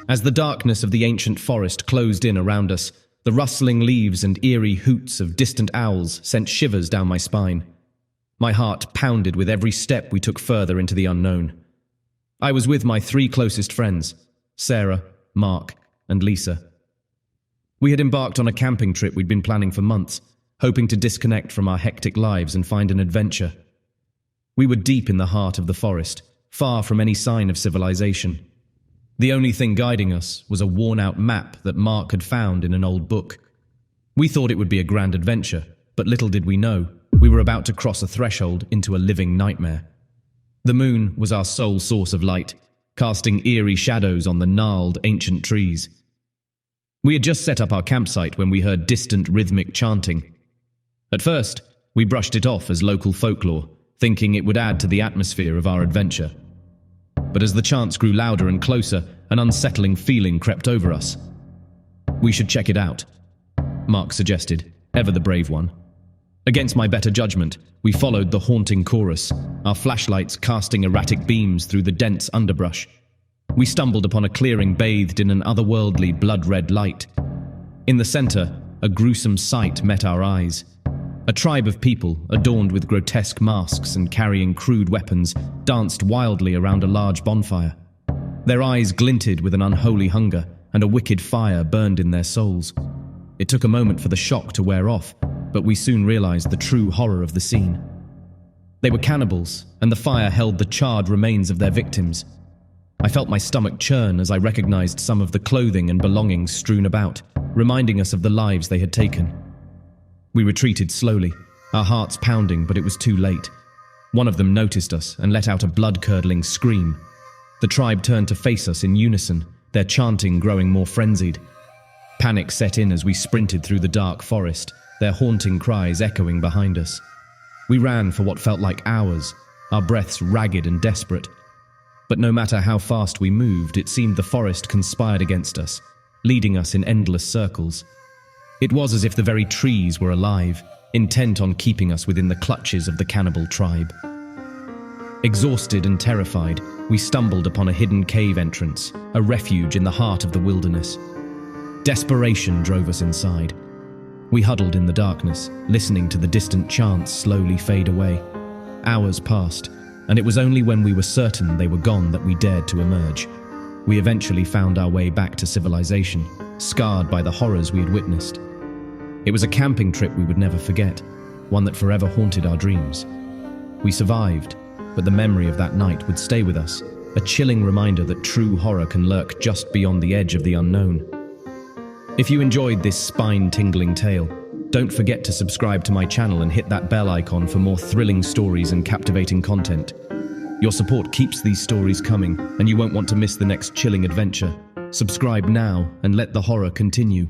As the darkness of the ancient forest closed in around us, the rustling leaves and eerie hoots of distant owls sent shivers down my spine. My heart pounded with every step we took further into the unknown. I was with my 3 closest friends, Sarah, Mark, and Lisa. We had embarked on a camping trip we'd been planning for months, hoping to disconnect from our hectic lives and find an adventure. We were deep in the heart of the forest, far from any sign of civilization. The only thing guiding us was a worn-out map that Mark had found in an old book. We thought it would be a grand adventure, but little did we know, we were about to cross a threshold into a living nightmare. The moon was our sole source of light, casting eerie shadows on the gnarled, ancient trees. We had just set up our campsite when we heard distant rhythmic chanting. At first, we brushed it off as local folklore, thinking it would add to the atmosphere of our adventure. But as the chants grew louder and closer, an unsettling feeling crept over us. "We should check it out," Mark suggested, ever the brave one. Against my better judgment, we followed the haunting chorus, our flashlights casting erratic beams through the dense underbrush. We stumbled upon a clearing bathed in an otherworldly blood-red light. In the center, a gruesome sight met our eyes. A tribe of people, adorned with grotesque masks and carrying crude weapons, danced wildly around a large bonfire. Their eyes glinted with an unholy hunger, and a wicked fire burned in their souls. It took a moment for the shock to wear off, but we soon realized the true horror of the scene. They were cannibals, and the fire held the charred remains of their victims. I felt my stomach churn as I recognized some of the clothing and belongings strewn about, reminding us of the lives they had taken. We retreated slowly, our hearts pounding, but it was too late. One of them noticed us and let out a blood-curdling scream. The tribe turned to face us in unison, their chanting growing more frenzied. Panic set in as we sprinted through the dark forest, their haunting cries echoing behind us. We ran for what felt like hours, our breaths ragged and desperate. But no matter how fast we moved, it seemed the forest conspired against us, leading us in endless circles. It was as if the very trees were alive, intent on keeping us within the clutches of the cannibal tribe. Exhausted and terrified, we stumbled upon a hidden cave entrance, a refuge in the heart of the wilderness. Desperation drove us inside. We huddled in the darkness, listening to the distant chants slowly fade away. Hours passed, and it was only when we were certain they were gone that we dared to emerge. We eventually found our way back to civilization, scarred by the horrors we had witnessed. It was a camping trip we would never forget, one that forever haunted our dreams. We survived, but the memory of that night would stay with us, a chilling reminder that true horror can lurk just beyond the edge of the unknown. If you enjoyed this spine-tingling tale, don't forget to subscribe to my channel and hit that bell icon for more thrilling stories and captivating content. Your support keeps these stories coming, and you won't want to miss the next chilling adventure. Subscribe now and let the horror continue.